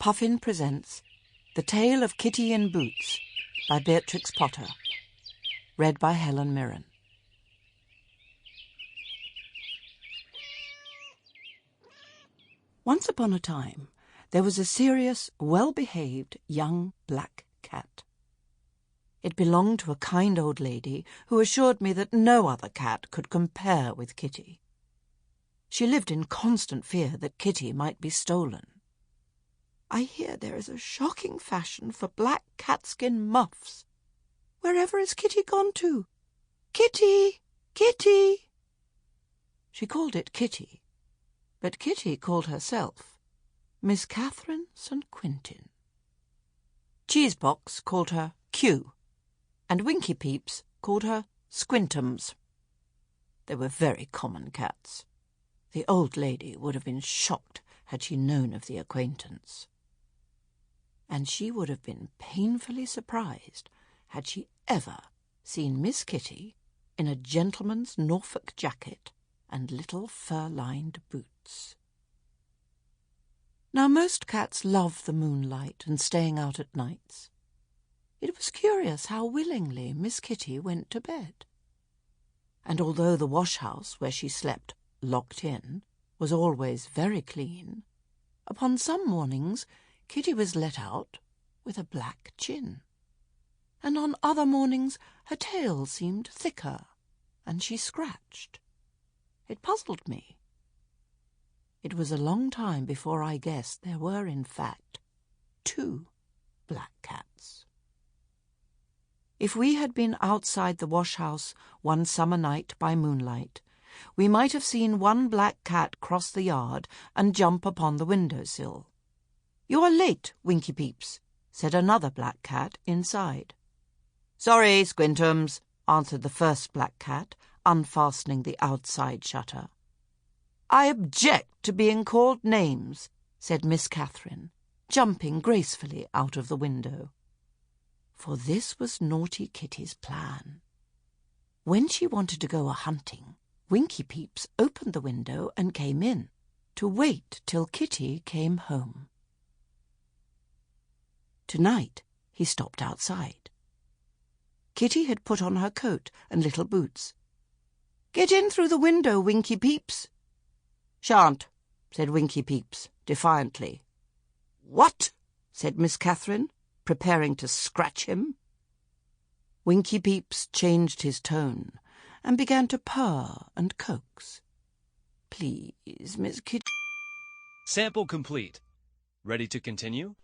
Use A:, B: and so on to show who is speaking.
A: Puffin presents The Tale of Kitty in Boots by Beatrix Potter. Read by Helen Mirren. Once upon a time, there was a serious, well-behaved young black cat. It belonged to a kind old lady who assured me that no other cat could compare with Kitty. She lived in constant fear that Kitty might be stolen. I hear there is a shocking fashion for black catskin muffs. Wherever is Kitty gone to? Kitty! Kitty! She called it Kitty, but Kitty called herself Miss Catherine St. Quentin. Cheesebox called her Q, and Winky Peeps called her Squintums. They were very common cats. The old lady would have been shocked had she known of the acquaintance. And she would have been painfully surprised had she ever seen Miss Kitty in a gentleman's Norfolk jacket and little fur-lined boots. Now, most cats love the moonlight and staying out at nights. It was curious how willingly Miss Kitty went to bed. And although the wash-house where she slept, locked in, was always very clean, upon some mornings Kitty was let out with a black chin, and on other mornings her tail seemed thicker, and she scratched. It puzzled me. It was a long time before I guessed there were, in fact, two black cats. If we had been outside the wash-house one summer night by moonlight, we might have seen one black cat cross the yard and jump upon the window-sill. "You are late, Winky Peeps," said another black cat inside. "Sorry, Squintums," answered the first black cat, unfastening the outside shutter. "I object to being called names," said Miss Catherine, jumping gracefully out of the window. For this was naughty Kitty's plan. When she wanted to go a-hunting, Winky Peeps opened the window and came in, to wait till Kitty came home. Tonight he stopped outside. Kitty had put on her coat and little boots. "Get in through the window, Winky Peeps." "Shan't," said Winky Peeps defiantly. "What?" said Miss Catherine, preparing to scratch him. Winky Peeps changed his tone and began to purr and coax. "Please, Miss Kitty."
B: Sample complete. Ready to continue?